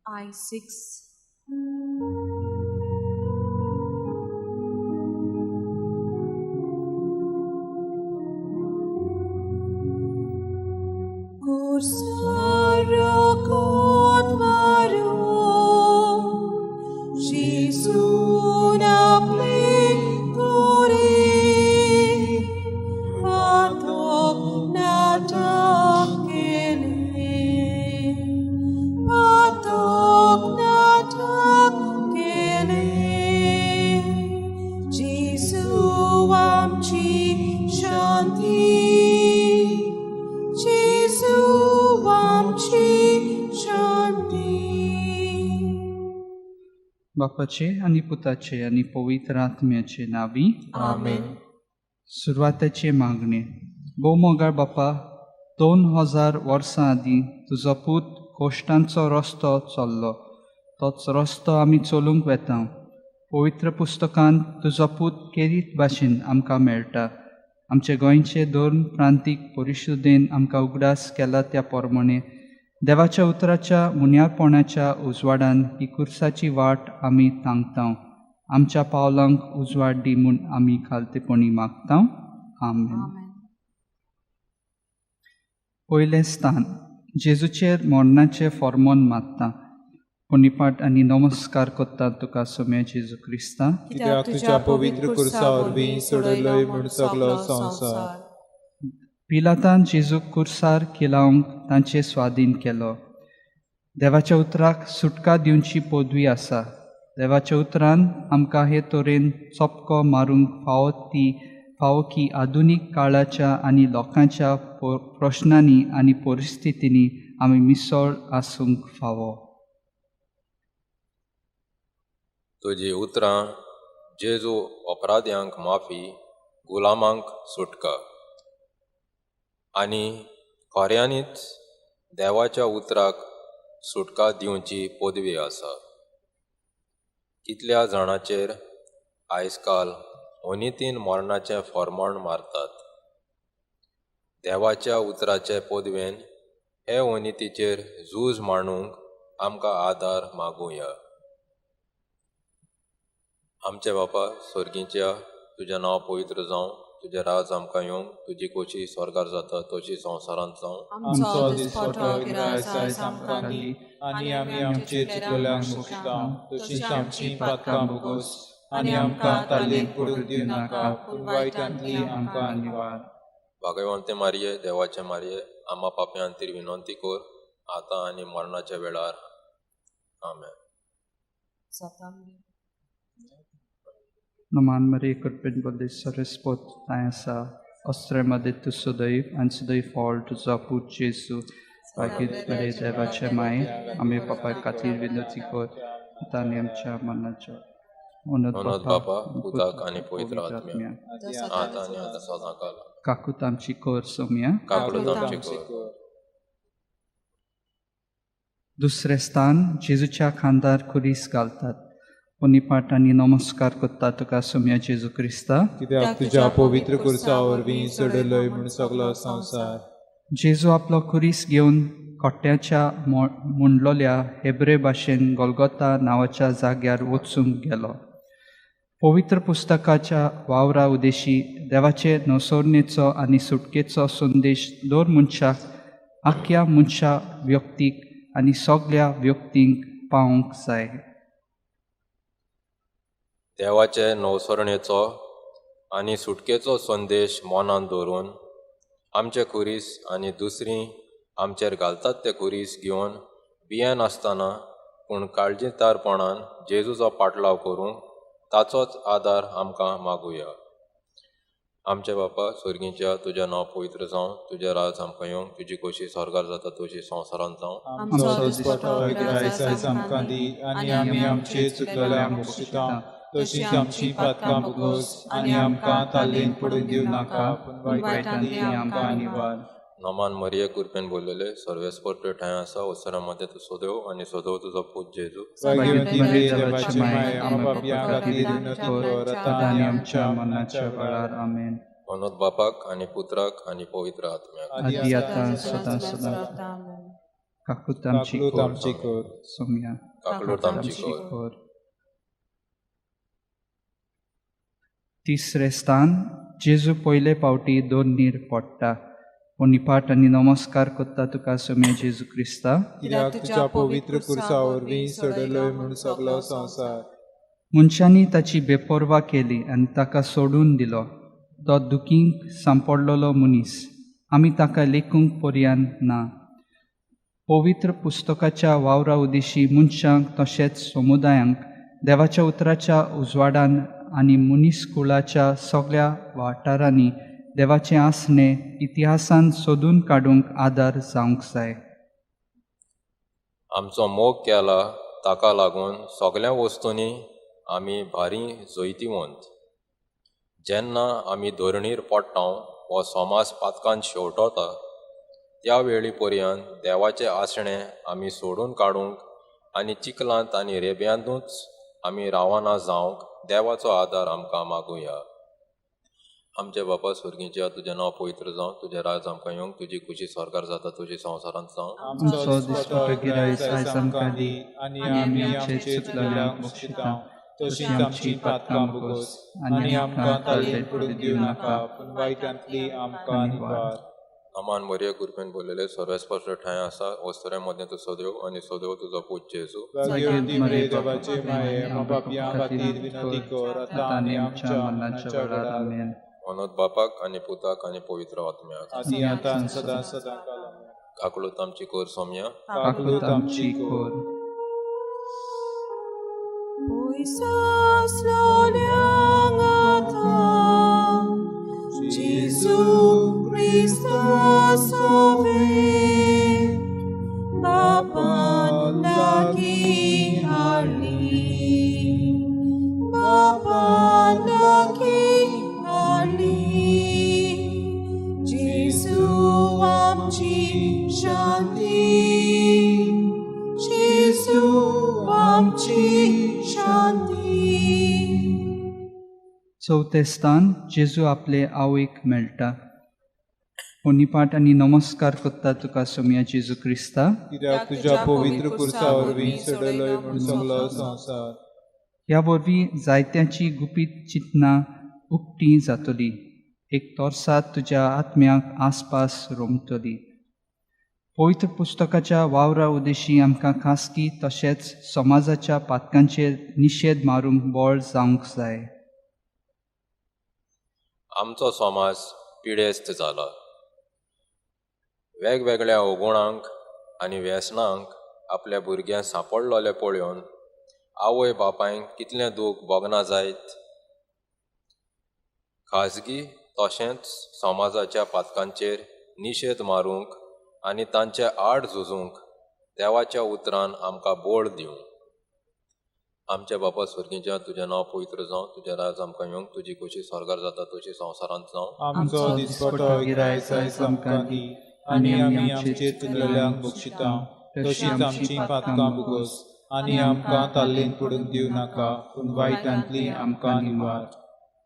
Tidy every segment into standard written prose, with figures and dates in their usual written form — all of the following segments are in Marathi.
I6. Cursare quod Mario, Jesu applicuri, ad hoc nata celi, ad hoc nata celi, Jesu amci shanti, Jesu amci shanti. बापाचे आणि पुताचे आणि पवित्र आत्म्याचे नावी Amen. सुरवातेचे मागणे भोवमोगाळ बापा 2000 वर्सां आदीं तुजो पूत कोश्टांचो रस्तो चल्लो तोच रस्तो आमी चलूंक वेता पवित्र पुस्तकांत तुजो पूत केरीत भाशेन आमकां मेळटा आमचे गोंयचे 2 प्रांतीक परिशदेन आमकां उगडास केला त्या प्रमाणे देवाच्या उतराच्या मुन्यारपणाच्या उजवाडान ही कुर्साची वाट आमी तांगतांव आमच्या पावलांक उजवाड दी म्हूण आमी खालतेपणी मागतांव आमेन. Amen. पयलें स्थान जेजूचेर मरणाचें फर्मोन मारता पुनिपाट आनी नमस्कार करता तुका सोम्या जेजू क्रिस्ता कित्याक तुज्या पवित्र कुर्सा वरवीं सोडयलोय म्हूण सगलो संवसार. पिलातान जेजूक कुर्सार केलावंक तांचे स्वाधीन केलो देवाच्या उतराक सुटका दिवची पदवी आसा देवाच्या उतरान आमकां हे तरेन चपको मारूंक फावो की आधुनीक काळाच्या आनी लोकांच्या प्रश्नांनी आनी परिस्थितींनी आमी मिसळ आसूंक फावो. तुजी उतरां जेजू अपराध्यांक माफी गुलामांक सुटका आनी खऱ्यांनीच देवाच्या उतराक सुटका दिवची पदवी आसा. कितल्या जाणांचेर आयज काल ओनितीन मरणाचें फर्मोण मारतात. देवाच्या उतराचे पदवेन हे ओनितीचेर झूज मांडूंक आमकां आदार मागुया. आमचे बापा स्वर्गीच्या तुजें नांव पवित्र जावं तुजें राज आमकां येवंक तुजी खोशी स्वर्गार जाता तशी संवसारांत जावं. आमचो दिसपट्टो गिराय आयज आमकां दी आनी आमी आमचे चिंतलेल्यांक मुक्तांव तशींच आमची पातकां भोगोस आनी आमकां ताल्लेक पडूंक दिवं नाका पूण वायटांतली आमकां निवार. भाग्यवंते मारये देवाचे मारये आम्हा पापयांतीर विनंती कर आतां आनी मरणाच्या वेळार आमेन. Zatambi. Naman Maria Kurpin Bodis Sarespot Tainsa Ostrema de tu sudaiv and fall to Zaput Jesu Pagit Pare Deva Chemai Ame Papa Katir Vindatikot Taniam Cha Manacha Onod Baba Budak आणि पवित्र आत्म्या आता आणि आता सदाकाळ Kakut Amchi Kor Somia काकडून आमचे कर. दुसरे स्थान जेजूच्या खांदार खुरीस घालतात पुनिपाट आनी नमस्कार करता तुका सोम्या जेजू क्रिस्ता कित्याक तुज्या पवित्र कुर्सा वरवीं सोडयलोय म्हूण सगलो संवसार. जेजू आपलो खुरीस घेवन कोट्याच्या मुंडलोल्या हेब्रे भाशेन गोलगोता नांवाच्या जाग्यार वचूंक गेलो. पवित्र पुस्तकाच्या वावरा उदेशी देवाचे नवसोरणेचो आनी सुटकेचो संदेश दर मनशाक आख्या मनशा व्यक्तीक आनी सगळ्या व्यक्तींक पावोवंक जाय. देवाचे नवसरणेचो आनी सुटकेचो संदेश मनान दवरून आमचे खुरीस आनी दुसरीं आमचेर घालतात ते खुरीस घेवन भियेन आसतना पूण काळजीतारपणान जेजूचो पाटलाव करूंक ताचोच आदार आमकां मागुया. आमचे बापा स्वर्गीच्या तुजें नांव पवित्र जावं तुजें राज आमकां येवंक तुजी खोशी स्वर्गार जाता तशी संवसारांत जावं. आमचो दिसपट्टो गिराय आयज आमकां दी आनी आमी आमचे चिंतलेल्यांक मुक्तांव तशींच आमची पातकां भोगोस आनी आमकां ताल्लेक पडूंक दिवं नाका पूण वायटांतली आमकां निवार. नमान मरिये कृपेन बोललेले सर्वेस्पर ठाय आसा उसरामध्ये तूं सोदव आनी सोदव तुजो पूत जेजू. भाग्यवंती मरिये देवाची माय आमकां पापियां खातीर विनंती कर आतां आनी आमच्या मरणाच्या वेळार आमेन. मनोद बापाक आनी पुत्राक आनी पवित्र आत्म्याक आदी आतां सदां सदां. Amen. काकूत आमची काकलूत कोर आमची कोर सोम्या काकलूत आमची कोर कोर तिसरे स्थान जेजू पयले पावटी दोन नीर पडटा निपाट आनी नमस्कार करता तुका सोम्या जेजू क्रिस्ता कित्याक तुज्या पवित्र कुर्सा वरवीं सडलोय म्हूण सगळो संवसार मनशांनी ताची बेपर्वा केली आनी ताका सोडून दिलो तो दुखींक सांपडलेलो मनीस आमी ताका लेखूंक पर्यान ना पवित्र पुस्तकाच्या वावरा उदेशी मनशांक तशेंच समुदायांक देवाच्या उतराच्या उजवाडान आनी मनीसकुळाच्या सगळ्या वाठारांनी देवाचें आसणे इतिहासान सोदून काडूंक आदार जावंक जाय आमचो मोग केला ताका लागून सगळ्या वस्तूंनी आमी भारी जोयतीवंत जेन्ना आमी धरणीर पडटा हो समाज पातकान शेवटोता त्या वेळी पर्यंत देवाचें आसणें आमी सोडून काडूंक आनी चिखलांत आनी रेब्यांतूच आमी रावना जावंक देवाचो आदार आमकां मागुया आमचे बापा स्वर्गीच्या तुजें नांव पवित्र जावं तुजें राज आमकां येवंक तुजी खुशी स्वर्गार जाता तुजी संवसारांत जावं आमचो दिसपटो गिराय आयज आमकां दी आनी आमी आमचे चुकलेल्यांक बक्षिता तशींच आमची पातकां भोगोस आनी आमकां ताल्लेन पडूंक दिवं नाका पूण वायटांतली आमकां निवार आमान मरिये कृपेन बोललेले सर्वेस्पर्श ठांय आसा वस्तुऱ्या मदें तूं सदैव आनी सदैव तुजो पूज जेजू भाग्यवती मरे देवाचे माये आमी पापयां खातीर विनंती कर आतां आनी आमच्या मरणाच्या वेळार आमेन मनोद बापाक आनी पुताक आनी पवित्र आत्म्याक आदी आतां आनी सदां सदां काल काकळूत आमची कोर सोम्या काकलूत आमची core Jesu Christus ove Bapa lagi ali Bapa lagi ali Jesu amci shanti Jesu amci shanti चौथे स्थान जेजू आपले आवयक मेळटा निपाट आनी नमस्कार करता तुका सोम्या जेजू क्रिस्ता कित्याक तुज्या पवित्र कुर्सा वरवीं सडलोय म्हूण सगळो संवसार ह्या वरवीं जायत्यांची गुपीत चिंतनां उक्तीं जातली एक तोरसात तुज्या आत्म्याक आसपास रोमतली पवित्र पुस्तकाच्या वावरा उदेशी आमकां खासगी तशेंच समाजाच्या पातकांचेर निशेध मारूंक बोळ जावंक जाय आमचो समाज पिडेस्त जाला वेगवेगळ्या अवगुणांक आनी व्यसनांक आपल्या भुरग्यांक सांपडलोले पळोवन आवय बापायंक कितलें दूख भोगना जायत खाजगी तशेंच समाजाच्या पातकांचेर निशेध मारूंक आनी तांचे आड झुजूंक देवाच्या उतरान आमकां बोळ दिवंक आमच्या बापा स्वर्गीच्या तुजें नांव पवित्र जावं तुजें राज आमकां येवंक तुजी खुशी स्वर्गार जाता तशी संवसारांत जावं आमचो दिसपटो गिराय आयज आमकां दी आनी आमी आमचे चुकलेल्यांक बक्षिता तशींच आमची पातकां भोगोस आनी आमकां ताल्लेन पडूंक दिवं नाका पूण वायटांतली आमकां निवार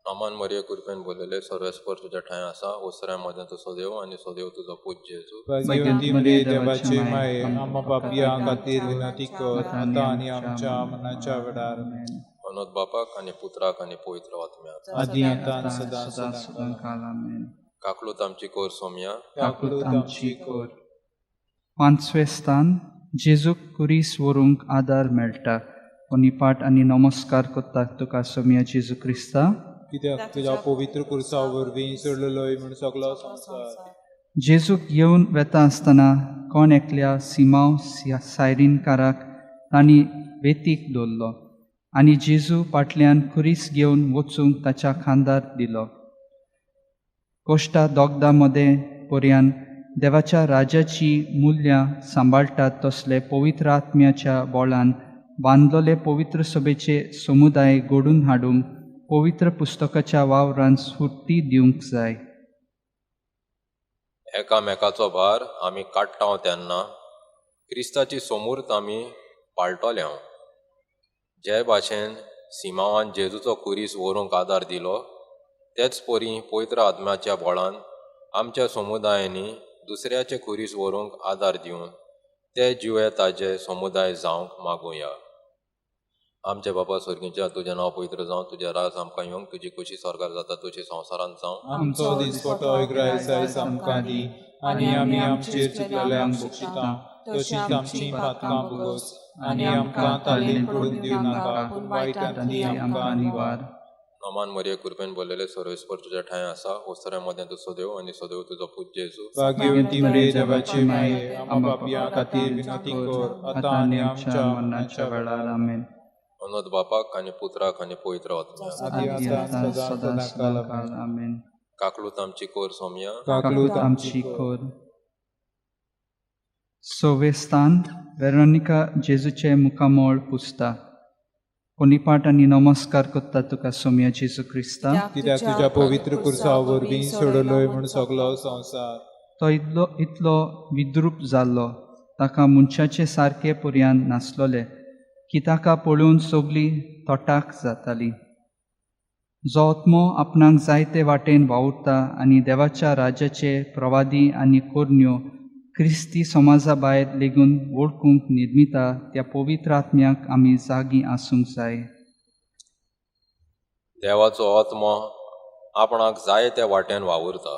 आमान मरिये कृपेन बोललेले सर्वेस्पर तुज्या ठांय आसा वसऱ्या मदें तूं सदैव आनी सदैव तुजो पूज जेजू भाग्यवती मरे देवाचे माये आमी पापयां खातीर विनंती कर आतां आनी आमच्या मरणाच्या वेळार मनोद बापाक आनी पुत्राक आनी पवित्र आत्म्याक आदी आतां आनी सदां सदां सदां काल आमेन काकलूत आमची कोर सोम्या काकलूत आमची कोर पांचवे स्थान जेजूक कुरीस व्हरूंक आदार मेळटा निपाट आनी नमस्कार करता तुका सोम्या जेजू क्रिस्ता कित्याक तुज्या पवित्र कुर्सा वरवीं सडलोय म्हूण सगळो संवसार जेजूक येवन वेता आसतना कोण एकल्या सिमांव सायरीनकाराक तांणी वेतीक दवरलो आनी जेजू फाटल्यान खुरीस घेवन वचूंक ताच्या खांदार दिलो कोश्टा दोगदा मदें पर्यान देवाच्या राजाची मुल्यां सांबाळटात तसले पवित्र आत्म्याच्या बोळान बांदलोले पवित्र सभेचे समुदाय घडून हाडूंक पवित्र पुस्तकाच्या वावरान स्फूर्ती दिवंक जाय एकामेकाचो भार आमी काडटा तेन्ना क्रिस्ताची समूर्त आमी पाळटले जे भाशेन सिमावान जेजूचो कुरीस व्हरूंक आदार दिलो तेच परी पवित्र आत्म्याच्या बळान आमच्या समुदायांनी दुसऱ्याचे कुरीस व्हरूंक आदार दिवन ते जिवे ताजे समुदाय जावंक मागुया. आमचे बाबा स्वर्गीच्या, तुझें नांव पवित्र जावं, तुझे राज आमकां येवंक, तुजी कुशी स्वर्गार जाता तशी संवसारांत जावं. आमचो दिसपटो ग्रायस आयज आमकां दी, आनी आमी आमचेर चुकलेल्यांक बक्षिता, तशीच आमची पातकां भोगोस, आनी आमकां ताल्लीन पडूंक दिवं नाका, पूण वायटांतली आमकां निवार. नमान मरिये कृपेन भरलेले सर्वेस्पर तुझ्या ठांय आसा, ओसऱ्यामध्ये तूं सदैव आनी सदैव तुजो पूज्य जेजू. भाग्यवती मरिये देवाचे माये, आमकां पापियां खातीर विनंती कर, आतां आनी आमच्या मरणाच्या वेळार आमेन. अनोद बापाक आनी पुत्राक आनी पवित्र आत्म्याक. आदी आतां सदां सदां आमेन. काकलूत आमची कोर सोम्या, काकलूत आमची कोर. सोवेस्तान वेरोनिका जेजूचे मुखामोळ पुसता. कोणीपाट आनी नमस्कार करता तुका सोम्या जेजू क्रिस्ता. कित्याक तुज्या पवित्र कुर्सा वरवीं सोडलोय म्हूण सगलो संवसार. तो इतलो विद्रूप जाल्लो, ताका मनशाचे सारके पर्यान नासलोले, की ताका पळोवन सगळीं तोटाक जाताली. जो आत्मो आपणाक जायते वाटेन वावुरता आनी देवाच्या राज्याचे प्रवादी आनी कोरण्यो क्रिस्ती समाजा भायर लेगून वळखूंक निर्मिता, त्या पवित्र आत्म्याक आमी जागी आसूंक जाय. देवाचो आत्मो आपणाक जाय त्या वाटेन वावुरता,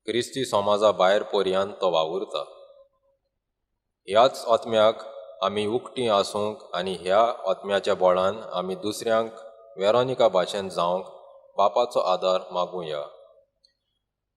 क्रिस्ती समाजा भायर पर्यंत तो वावुरता. ह्याच आत्म्याक आमी उक्तीं आसूंक आनी ह्या आत्म्याच्या बळान आमी दुसऱ्यांक वेरोनिका भाशेन जावंक बापाचो आदार मागुया.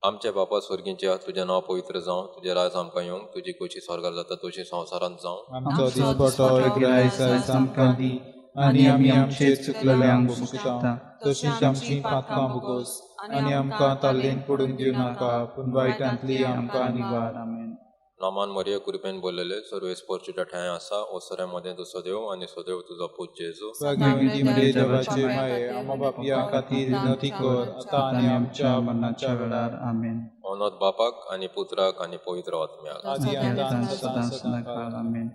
आमचे बापा स्वर्गीच्या, तुझें नांव पवित्र जावं, तुजें राज आमकां येवंक, तुजी कुशी स्वर्गार जाता तशी संवसारांत जावं. आमचो दिसपटो ग्रायस आयज आमकां दी, आनी आमी आमचेर चुकलेल्यांक बक्षिता, तशीच आमची पातकां भोगोस, आनी आमकां ताल्लीन पडूंक दिवं नाका, पूण वायटांतली आमकां निवार. आमेन. नमान मरिये कृपेन भरलेले सर्वेस्पर तुज्या ठांय आसा, ओसऱ्यामध्ये तूं सदैव आनी सदैव तुजो पूज्य जेजू. भाग्यवती मरिये देवाचे माये, आमकां पापियां खातीर विनंती कर, आतां आनी आमच्या मरणाच्या वेळार आमेन. अनोद बापाक आनी पुत्राक आनी पवित्र आत्म्याक. आदी आतां सदां सदां सदां सदां आमेन.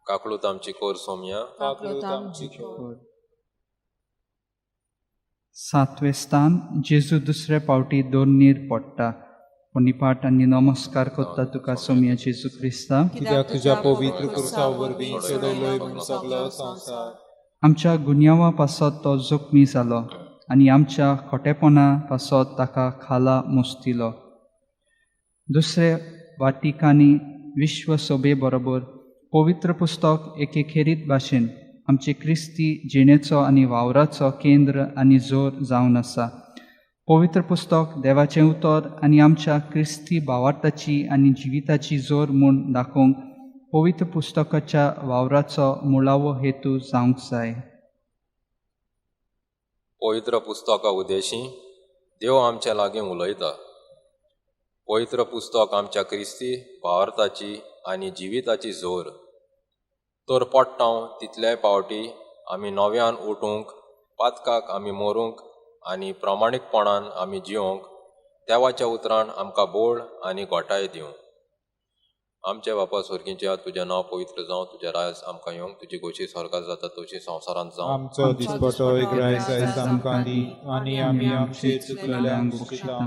काकलूत आमची कोर सोम्या, काकलूत आमची कोर. सातवे स्थान जेजू दुसरे पावटी दोरनीर पडटा. कोणीपाट आनी नमस्कार करता तुका सोम्या जेजू क्रिस्ता. कित्याक तुज्या पवित्र कुर्सा वरवीं सोडलोय म्हूण सगलो संवसार. आमच्या गुन्यांवा पासत तो जखमी जालो आनी आमच्या खोटेपणा पासत ताका खाला मुस्तिलो. दुसरे वाटिकानी विश्व सभे बरोबर पवित्र पुस्तक एके खेरीत भाशेन आमचे क्रिस्ती जिणेचो आनी वावराचो केंद्र आनी जोर जावन आसा. पवित्र पुस्तक देवाचें उतर आनी आमच्या क्रिस्ती भावार्थाची आनी जिविताची जोर म्हूण दाखोवंक पवित्र पुस्तकाच्या वावराचो मुळावो हेतू जावंक जाय. पवित्र पुस्तका उद्देशी देव आमच्या लागीं उलयता. पवित्र पुस्तक आमच्या क्रिस्ती भावार्थाची आनी जिविताची जोर. तर पडटाव तितलेय पावटी आमी नव्यान उठूंक, पातकाक आमी मरूंक आनी प्रामाणीकपणान आमी जिवंक देवाच्या उतरान आमकां बोळ आनी घोटाय दिवं. आमचे बापा स्वर्गीच्या, तुजें नांव पवित्र जावं, तुजें राज आमकां येवंक, तुजी गोशी स्वर्गार जाता तशी संवसारांत जावं. आमचो दिसपटो ग्रायस आयज आमकां दी, आनी आमी आमचेर चुकलेल्यांक बक्षिता,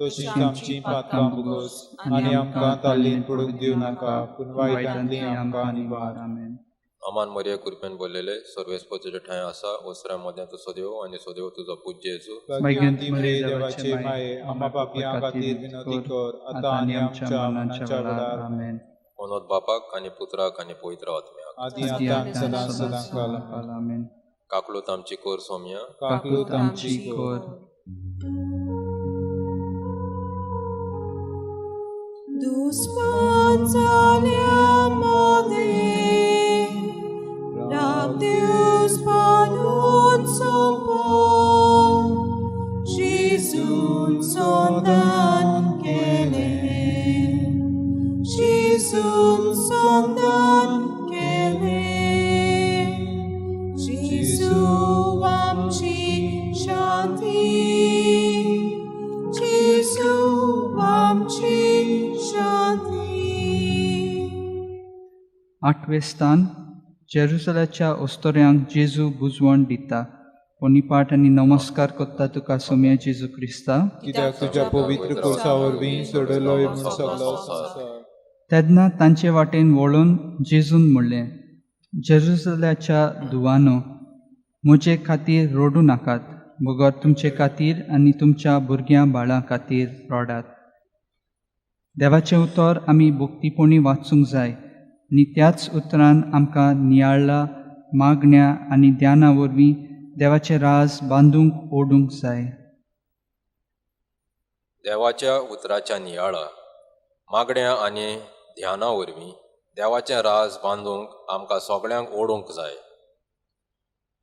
तशीच आमची पातकां भोगोस, आनी आमकां ताल्लीन पडूंक दिवं नाका, पूण वायटांतली आमकां निवार. आमेन. नमान मरिये कृपेन भरलेले सर्वेस्पर तुज्या ठांय आसा, ओसऱ्यामध्ये तूं सदैव आनी सदैव तुजो पूज्य जेजू. भाग्यवती मरिये देवाचे माये, आमकां पापियां खातीर विनंती कर, आतां आनी आमच्या मरणाच्या वेळार. आमेन. अनोद बापाक आनी पुत्राक आनी पवित्र आत्म्याक. आदी आतां सदां सदां आमेन. काकलूत आमची कोर सोम्या, काकलूत आमची core. Brak Deus panut sopo, Jésus sondan kele, Jésus sondan kele, Jésus amchi shanti, Jésus amchi shanti. आठवे स्थान जेरुसलेमच्या ओस्तोऱ्यांक जेजू बुजवण दिता. कोणीपाट आनी नमस्कार करता तुका सोम्या जेजू क्रिस्ता. कित्याक तुज्या पवित्र कुर्सा वरवीं सोडलोय म्हूण सगलो संवसार. तेन्ना तांचे वाटेन वळून जेजून म्हणलें, जेरुसलेमाच्या धुवानो, म्हजे खातीर रोडू नाकात, बगर तुमचे खातीर आनी तुमच्या भुरग्यां बाळां खातीर रोडात. देवाचें उतर आमी भक्तीपोणी वाचूंक जाय आनी त्याच उतरान आमकां नियाळां, मागण्या आनी ध्याना वरवीं देवाचें राज बांदूंक ओडूंक जाय. देवाच्या उतराच्या नियाळा, मागण्या आनी ध्याना वरवीं देवाचें राज बांदूंक आमकां सगळ्यांक ओडूंक जाय.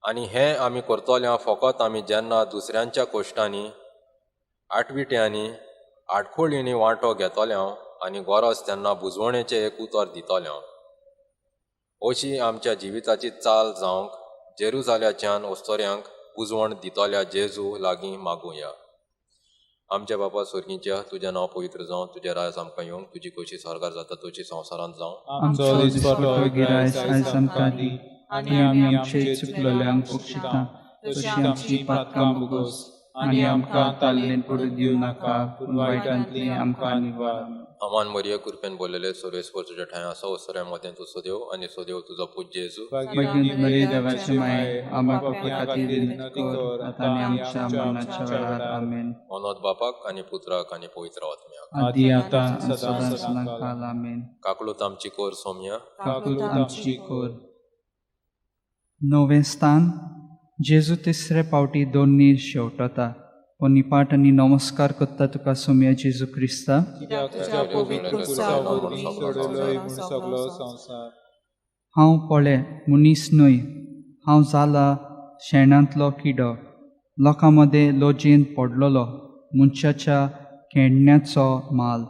आनी हें आमी करतल्या फकत आमी जेन्ना दुसऱ्यांच्या कोश्टांनी, आटविट्यांनी, आडखोळींनी वांटो घेतल्या आनी गरज तेन्ना बुजवणेचें एक उतर दितल्या. अशी आमच्या जिविताची चाल जावंक जेरुसाल्याच्यान ओस्तोऱ्यांक बुजवण दितल्या जेजू लागीं मागुया. आमच्या बापा स्वर्गीच्या, तुजें नांव पवित्र जावं, तुजें राज आमकां येवंक, तुजी कशी स्वर्गार जाता तशी संवसारांत जावं. आमचो दिसपटो गिरायस आयज आमकां दी, आनी आमी आमचे चुकलेल्यांक बक्षिता, तशी आमची पातकां भोगोस, आनी आमकां ताल्लेन पडूंक दिवं नाका, पूण वायटांतली आमकां निवार. आमान मरिये कृपेन बोललेले सर्वेस्पर तुज्या ठांय आसा, ओस्तोऱ्यां मदें तूं सोदेव आनी सोदेव तुजो पूज्य जेजू. बेगीन बरे देवाचे माये, आमकां पापा खातीर विनंती कर, आतां आनी आमच्या मरणाच्या वेळार. आमेन. मनोद बापाक आनी पुत्राक आनी पवित्र आत्म्याक. आदी आतां सदां सदां काल. आमेन. काकलूत आमची कोर सौम्या. काकूत आमची कोर. 9वें स्थान. जेजू तिसरे पावटी दोन नीर शेवटता. निपाट आनी नमस्कार करता तुका सौम्या जेजू क्रिस्ता. कित्याक तुज्या पवित्र कुर्सा वरवीं सोडलोय म्हूण सगळो संवसार. हांव पळय मनीस न्हय, हांव जाला शेणांतलो किडो, लोकां मदें लोजयेन पडलोलो, मनशाच्या खेळण्याचो माल.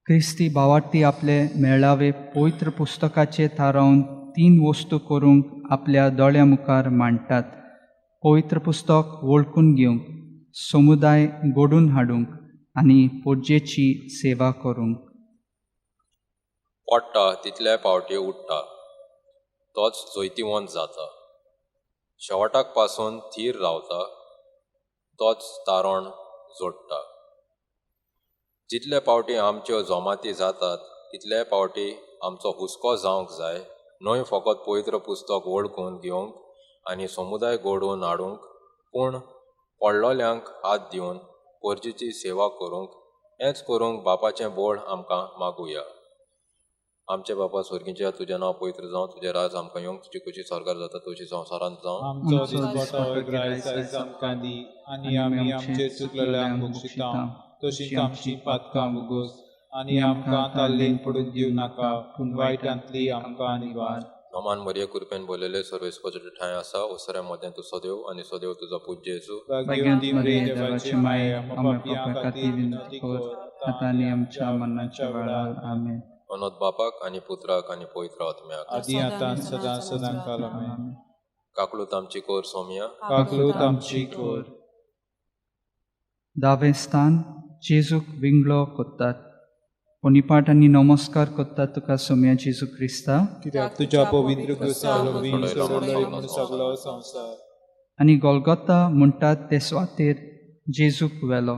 क्रिस्ती भावार्थी आपले मेळावे पवित्र पुस्तकाचेर थारावन 3 वस्तू करूंक आपल्या दोळ्या मुखार मांडटात. पवित्र पुस्तक वळखून घेवंक, समुदाय घडून हाडूंक आनी पोरजेची सेवा करूंक. पडटा तितल्या पावटी उठटा, तोच जैतिवंत जाता. शेवटाक पासून थीर रावता, तोच तारण जोडटा. जितले पावटी आमच्यो जोमाती जातात तितले पावटी आमचो हुस्को जावंक जाय, न्हय फकत पवित्र पुस्तक वळखून घेवंक आनी समुदाय घडोवन हाडूंक, पूण पडलोल्यांक हात दिवन पोरजेची सेवा करूंक. हेंच करूंक बापाचें बोळ आमकां मागुया. आमचे बापा स्वर्गीच्या, तुजें नांव पवित्र जावं, तुजें राज आमकां येवंक, तुजी कशी स्वर्गार जाता तशी संवसारांत जावं. आमचो दिसपटो गिरायस आयज आमकां दी, आनी आमी आमचे चुकलेल्यांक बक्षिता, तशीच आमची पातकां भोगोस, आनी आमकां ताल्लेन पडूंक दिवं नाका, पूण वायटांतली आमकां निवार. नमान मरिये कृपेन बोललेले सर्वेस्पर तुज्या ठांय आसा, ओस्तोऱ्यां मदें तूं सोदेव आनी सोदेव तुजो पूज्य जेजू. भाग्यवती मरिये देवाचे माये, आमकां पापियां खातीर विनंती कर, आतां आनी आमच्या मरणाच्या वेळार. आमेन. मनोद बापाक आनी पुत्राक आनी पवित्र आत्म्याक. आदी आतां सदां काल. आमेन. काकलूत आमची कोर सौम्या. काकलूत आमची कोर. 10वें स्थान. जेजूक विंगलो कोत्तात. निपाट आनी नमस्कार करतात तुका सौम्या जेजू क्रिस्ता. कित्याक तुज्या पवित्र कुर्सा वरवीं सोडलोय म्हूण सगळो संवसार. आनी गोलगोथा म्हणटात ते सुवातेर जेजूक व्हेलो.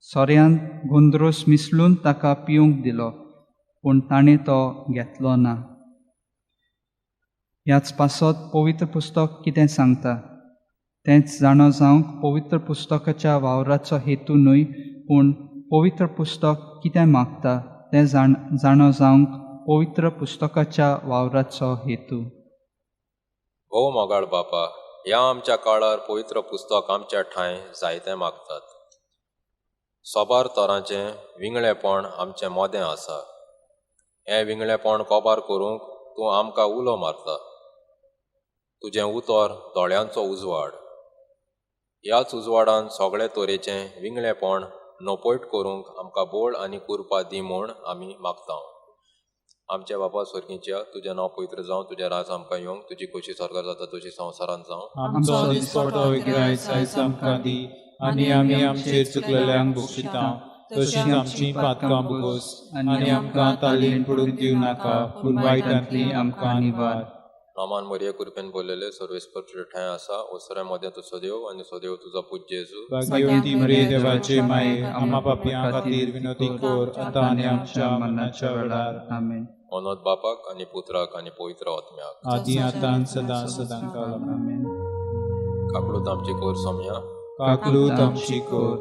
सोऱ्यान गोंदरोस मिसळून ताका पिवंक दिलो, पूण ताणें तो घेतलो ना. ह्याच पासत पवित्र पुस्तक कितें सांगता तेंच जाणो जावंक पवित्र पुस्तकाच्या वावराचो हेतू न्हय, पूण पवित्र पुस्तक कितें मागता तें जाणो जावंक पवित्र पुस्तकाच्या वावराचो हेतू. हो मोगाळ बापा, ह्या आमच्या काळार पवित्र पुस्तक आमच्या ठांय जायतें मागतात. सोबार तरांचें विंगळेपण आमचें मोदें आसा. हें विंगळेपण कोबार करूंक तूं आमकां उलो मारता. तुजें उतर दोळ्यांचो उजवाड. ह्याच उजवाडान सगळे तरेचें विंगळेपण नपयट करूंक आमकां बोळ आनी कुरपा दी म्हूण आमी मागता. आमच्या बापा स्वर्गीच्या, तुजें नांव पवित्र जावं, तुजें राज आमकां येवंक, तुजी कशी स्वर्गार जाता तशी संवसारांत जावं. आमचो दिसपटो गिरायस आयज आमकां दी, आनी आमी आमचेर चुकलेल्यांक बक्षिता, तशीच आमची पातकां भोगोस, आनी आमकां ताल्लेन पडूंक दिवं नाका, पूण वायटांतली आमकां निवार. नामान मरिये कृपेन बोललेले सर्वेस्पर तुझे ठाय आसा ओसऱ्यामध्ये तुझो देव आणि सो देव तुझा पूज्य येजू भाग्यवती मरिये देवाचे माये आम्हा पापियां खातीर विनोदी कोर आता आणि आमच्या मरणाच्या वेळार आमेन. अनोद बापाक आणि पुत्राक आणि पवित्र आत्म्याक आदी आता आणि सदा सदांकाळ आमेन. काकडूत आमची कोर सोम्या काकलूत आमची core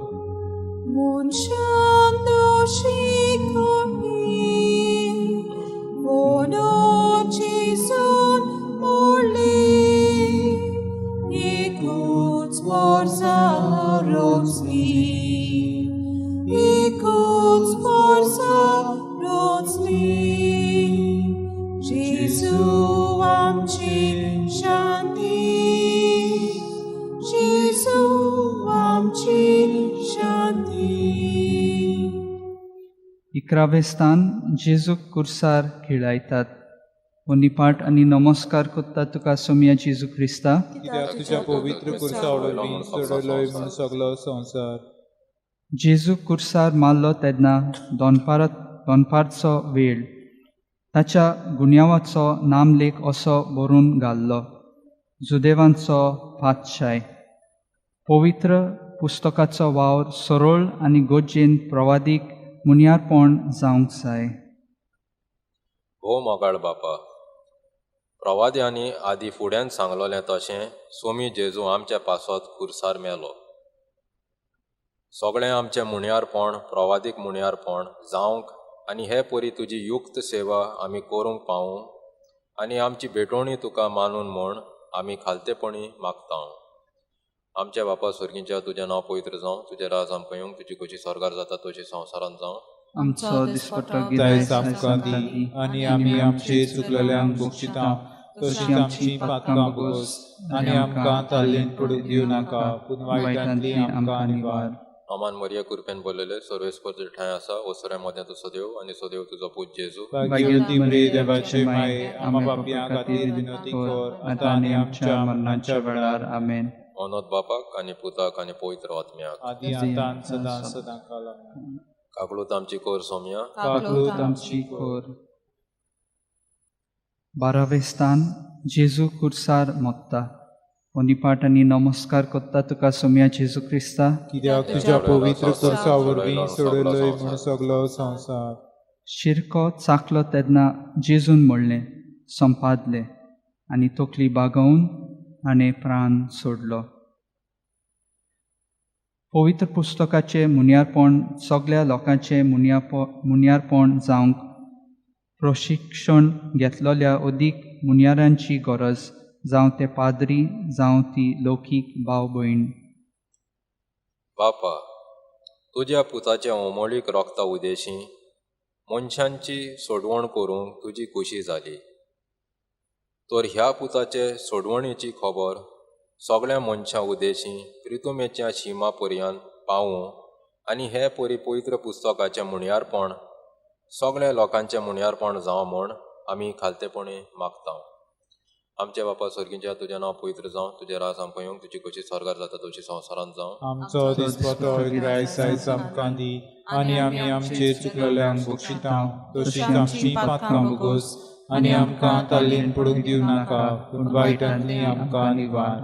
Munșându-și copii, vonoci sunt uli, icuți forța roțni, icuți forța roțni, Jesu am ci shanti, Jesu am ci shanti. 11वे स्थान जेजूक कुर्सार खिळायतात. पाठ आणि नमस्कार करता तुका सोम्या जेजू ख्रिस्ता. कित्याक तुझ्या पवित्र कुर्सावळवी सोडलोय म्हूण सगळो संवसार. जेजू कुर्सार मारलो तेन्ना दोनपारचो वेळ ताच्या गुन्यांवाचो नामलेख असो बरोवन घाल्लो. जुदेवांचो पातशाय पवित्र पुस्तकाचो वावर सरळ आनी गोजेन प्रवादीक मुनियारपण जावंक जाय. हो मोगाळ बापा, प्रवाद्यांनी आदी फुड्यान सांगलोलें तशें सोमी जेजू आमच्या पासत कुर्सार मेलो. सगळें आमचें मुनियारपण प्रवादीक मुनियारपण जावंक आनी हे परी तुजी युक्त सेवा आमी करूंक पावूं आनी आमची भेटोवणी तुका मानून म्हूण आमी खालतेपणी मागता. आमच्या बापा स्वर्गीच्या तुजें नांव पवित्र जावं, तुजें राज आमकां येवंक, तुजी कशी स्वर्गार जाता तशी संवसारांत जावं. आमचो दिसपट्टो दायज आमकां दी आनी आमी आमचे चुकलेल्यांक बक्षिता तशीच आमची पातकां भोगोस आनी आमकां ताल्लेन पडूंक दिवं नाका पूण वायटांतली आमकां निवार. नामान मरिये कृपेन बोललेले सर्वेस्पर तुजे ठाय आसा ओसऱ्यामध्ये तुजो देव आणि सो देव तुजो पूज्य येजू भाग्यवती मरिये देवाचे माये आम्हा पापियां खातीर विनोदी कर आतां आनी आमच्या मरणाच्या वेळार आमेन. अनोद बापाक आणि पुताक आणि पवित्र आत्म्याक आदी आतां आनी सदा सदांकाळ आमेन. काकळूत आमची कोर सोम्या काकलूत आमची कोर. 12वे स्थान जेजू कुर्सार मोगता. पाठ आणि नमस्कार करता तुका सोम्या जेजू ख्रिस्ता. कित्याक तुज्या पवित्र कुर्सा वरवीं सोडलोय म्हूण सगळो संवसार. शिरको चाखलो तेन्ना जेजून म्हणलें संपादले आनी तकली बागोवन आनी प्राण सोडलो. पवित्र पुस्तकाचें मुनियारपण सगळ्या लोकांचें मुनियारपण जावंक प्रशिक्षण घेतलेल्या अदीक मुनियारांची गरज, जावं ते पाद्री जावं ती लौकीक भाव भयण. बापा, तुज्या पुताचे ओमळीक रोगता उदेशी मनशांची सोडवण करूंक तुजी खुशी जाली. तर ह्या पुताचे सोडवणेची खबर सगळ्या मनशां उदेशी प्रितुमेच्या शिमा पर्यंत पावूं आनी हे परी पवित्र पुस्तकाचें मुनियारपण सगळ्या लोकांचें मुनियारपण जावं म्हूण आमी खालतेपणी मागता. आमचे बापा स्वर्गीच्या तुजें नांव पवित्र जावं, तुजें राज आमकां येवंक, तुजी कशी स्वर्गार जाता तशी संवसारांत जावं. आमचो दिसपट्टो रायस आयज आमकां दी आनी आमी आमचे चुकलेल्यांक बक्षिता तशीच आमची पातकां भोगोस आनी आमकां ताल्लेन पडूंक दिवं नाका पूण वायटांतली आमकां निवार.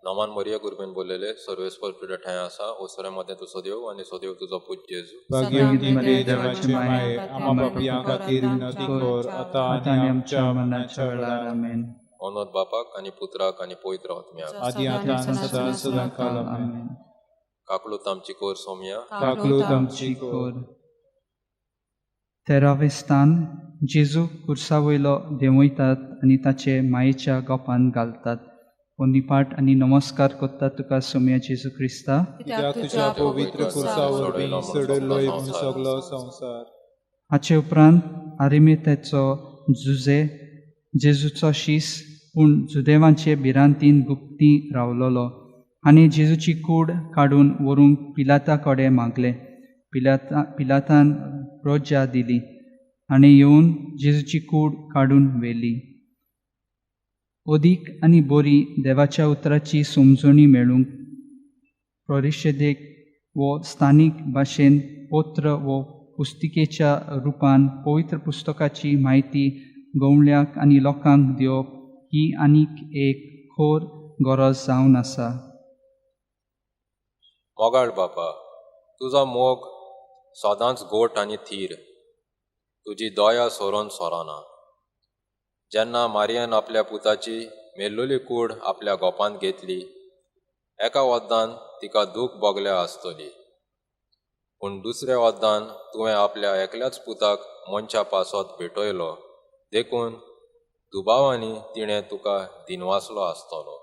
नामान मरिये कृपेन बोललेले सर्वेस्पर तुजे ठाय आसा ओसऱ्यामध्ये तुजो देव आणि सो देव तुजो पूज्य येजू भाग्यवती मरिये देवाचे माये आम्हा पापियां खातीर विनोदी कर आतां आनी आमच्या मरणाच्या वेळार आमेन. अनोद बापाक आणि पुत्राक आणि पवित्र आत्म्याक आदी आतां आनी सदा सदांकाळ आमेन. काकळूत आमची कोर सोम्या काकलूत आमची कोर. 13वे स्थान जेजू कुर्सावयलो देंवयतात आनी ताचे मायेच्या गोपान घालतात. पाठ आणि नमस्कार करता तुका सोम्या जेजू ख्रिस्ता. कित्याक तुज्या पवित्र कुर्सा वरवीं सोडलोय म्हूण सगळो संवसार. हाचे उपरांत आरिमेतेचो जुजे जेजूचो शीस पूण जुदेवांचे भिरांतीन गुप्ती रावलोलो आनी जेजूची कूड काडून व्हरूंक पिलाता कडेन मागले. पिलातान रोज्या दिली आनी येवन जेजूची कूड काडून व्हेली. अदीक आनी बरी देवाच्या उतराची समजणी मेळूंक परिशदेक वो स्थानीक भाशेन पत्र वो पुस्तिकेच्या रुपान पवित्र पुस्तकाची म्हायती गवळ्याक आनी लोकांक दिवप ही आनीक एक खोर गरज जावन आसा. मोगाळ बापा, तुजो मोग सदांच गोट आनी थीर, तुजी दोया सोरोन सोराना. जेन्ना मारयेन आपल्या पुताची मेल्लोली कूड आपल्या गोपांत घेतली, एका वद्दान तिका दूख बोगल्या आसतली, पूण दुसऱ्या वद्दान तुवें आपल्या एकल्याच पुताक मनशा पासत भेटयलो, देखून दुबावांनी तिणें तुका दिनवासलो आसतलो.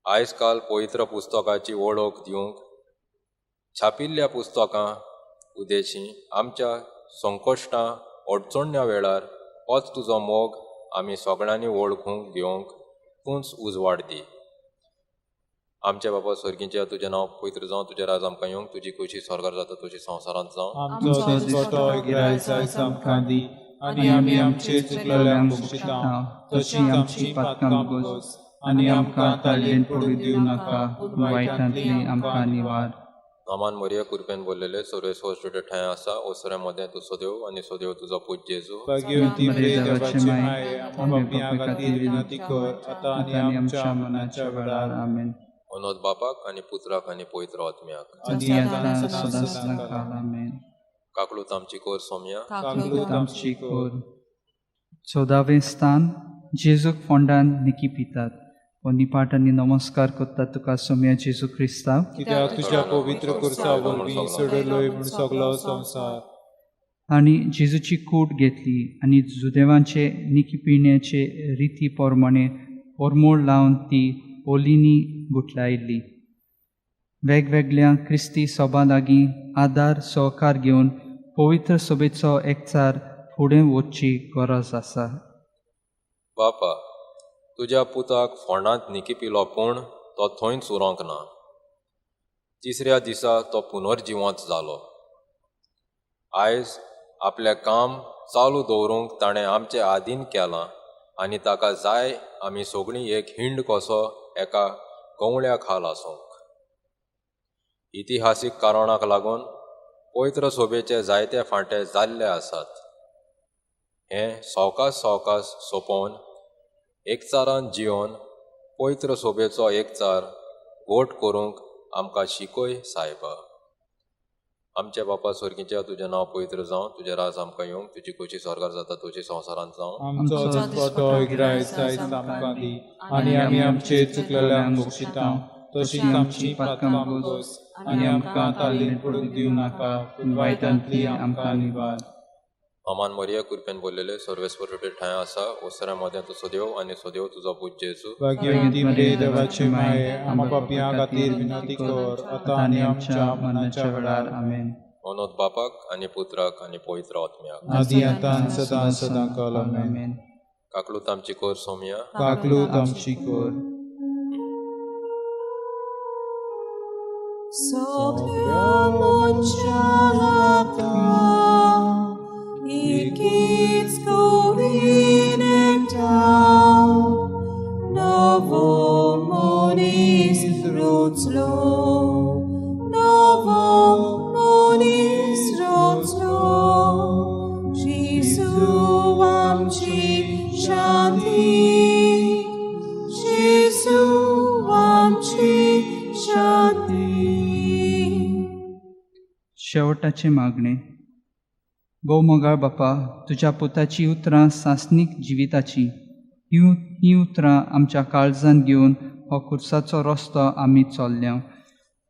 आयज काल पवित्र पुस्तकाची वळख दिवंक छापिल्ल्या पुस्तकां उदेशीं आमच्या संकश्टां अडचण्या वेळार होच तुजो मोग आमी सगळ्यांनी वळखूंक घेवंक तूंच उजवाड दी. आमचे बाबा स्वर्गीचे तुजें नांव पवित्र जावं, तुजें राज आमकां येवंक, तुजी कुशी स्वर्गार जाता तशी संवसारांत जावं. आमचो दिसपटो गिरायस आयज आमकां दी, आनी आमी आमचे चुकलेल्यांक बक्षिता, तशी आमची पातकां बगोस, आनी आमकां ताळयेन पडूं दिवं नाका, पूण वायटांतली आमकां निवार. नामान मरिया कृपेन बोललेले सर्वेस्वर तुजे ठांय आसा, ओसऱ्या मदें तूं सोदेव आनी सोदेव तुजो पूत जेजू. भाग्यवती मरिये देवाची माय, आमकां पापियां खातीर विनंती कर, आतां आनी आमच्या मरणाच्या वेळार. आमेन. अनोद बापाक आनी पुत्राक आनी पवित्र आत्म्याक. आदी आतां सदां सदां. आमेन. काकलूत आमची कोर सोम्या. काकलूत आमची कोर. 14वें स्थान जेजूक फोंडान निकी पितात. निपाट आनी नमस्कार करतात तुका सोम्या जेजू क्रिस्तांव, कित्याक तुज्या पवित्र कुर्सा वरवीं सडलोय म्हूण सगळो संवसार. आनी जेजूची कूड घेतली आनी जुदेवांचे निकी पिण्याचे रिती प्रमाणे परमोळ लावन ती ओलिनी गुठलायिल्ली. वेगवेगळ्या क्रिस्ती सभा लागीं आदार सहकार घेवन पवित्र सभेचो एकचार फुडें वचची गरज आसा. बापा, तुज्या पुताक फोंडांत निकी पिलो, पूण तो थंयच उरोंक ना. तिसऱ्या दिसा तो पुनर्जिवंत जालो. आयज आपलें काम चालू दवरूंक ताणें आमचें आदीन केलां, आनी ताका जाय आमी सगळीं एक हिंड कसो एका कवळ्या खाल आसूंक. इतिहासीक कारणाक लागून पवित्र सभेचे जायते फांटे जाल्ले आसात. हें सवकास सवकास सोंपोवन एकचारान जिवन पवित्र सभेचो एकचार घोट करूंक आमकां शिकय सायबा. आमचे बापा स्वर्गीच्या तुजें नांव पवित्र जावं, तुजें राज आमकां येवंक, तुजी कुशी स्वर्गार जाता तशी संवसारांत जावं. आमचो दिसपटो गिरायस आयज आमकां दी, आनी आमी आमचे चुकलेल्यांक बक्षिता, तशीच आमची पातकां बगोस, आनी आमकां ताळयेन पडूं दिवं नाका, पूण वायटांतली आमकां निवार. नामान मरिया कृपेन बोललेले सर्वेस्वर तुजे ठांय आसा, ओसऱ्या मदें तूं सोदेव आनी सोदेव तुजो पूत जेजू. भाग्यवती मरिये देवाची माय, आमकां पापियां खातीर विनंती कर, आतां आनी आमच्या मरणाच्या वेळार. आमेन. अनोद बापाक आनी पुत्राक आनी पवित्र आत्म्याक. आदी आतां सदां सदां काल. आमेन. काकलूत आमची कोर सोम्या. काकलूत आमची कोर. सगळ्या मनशा हातां एकीच कवरीन एकठांय, नवो मनीस रचलो, नवो मनीस रचलो. जेजू आमची शांती, जेजू आमची शांती. शेवटाचे मागणे. गोमोगाळ बापा, तुज्या पुताची उतरां सासनीक जिविताची, ही उतरां आमच्या काळजांत घेवन हो खुर्साचो रस्तो आमी चल्ल्या.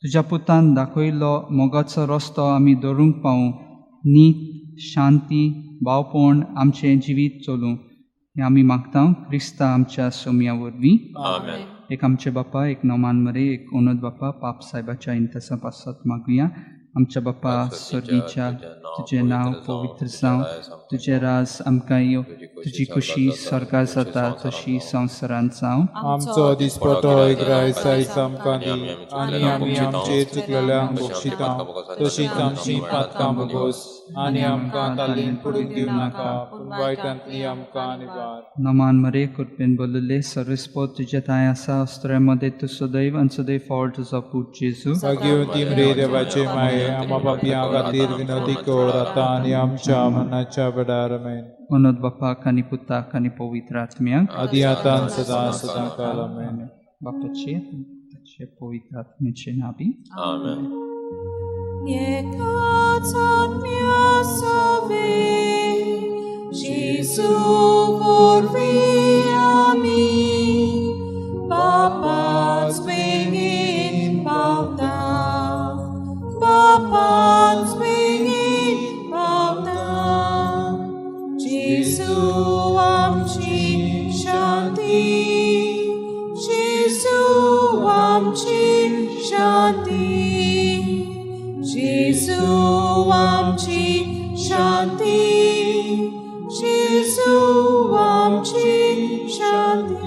तुज्या पुतान दाखयल्लो मोगाचो रस्तो आमी धरूंक पावूं. नीत, शांती, भावपण आमचें जिवीत चलूं हें आमी मागता क्रिस्ता आमच्या सोम्या वरवीं. आमेन. एक आमचे बापा, एक नोमान मरे, एक ओनद बापा पाप साहेबाच्या इंतसा पासत मागुया. आमच्या बापा स्वर्गीच्या तुजें नांव पवित्र जावं, तुजें राज आमकां येवं, तुजी कुशी स्वर्गार जाता तशी संवसारांत जावं. आमचो दिसपटो गिरायस आयज आमकां दी, आनी आमी आमचे चुकलेल्यांक बक्षिता, तशीच आमची पातकां बगोस, आनी आमकां ताळयेन पडूं दिवं नाका, पूण वायटांतली आमकां निवार. नमान मरे कृपेन बोलले सर्वेस्पोत तुजे ठांय आसा, अस्त्रे मध्ये तूं सदैव आनी सदैव फावळ तुजो पूत जेजू. भाग्यवती मरिये देवाची माय, आमकां पापियां खातीर विनंती कर, आतां आनी आमच्या मरणाच्या वेळार. आमेन. म्हणून बापाक आनी पुताक आनी पवित्र आत्म्याक आदी आतां सदा सदांकाल आमेन. बापाचे ताचे पवित्र आत्म्याचे नावी आमेन. Ekats admiasavi, Jesu vor vi ami, Bapats bengin bauta, Bapats bengin bauta, Jesu amchi shanti, Jesu amchi shanti, Jesu amchi shanti, Jesu amchi shanti.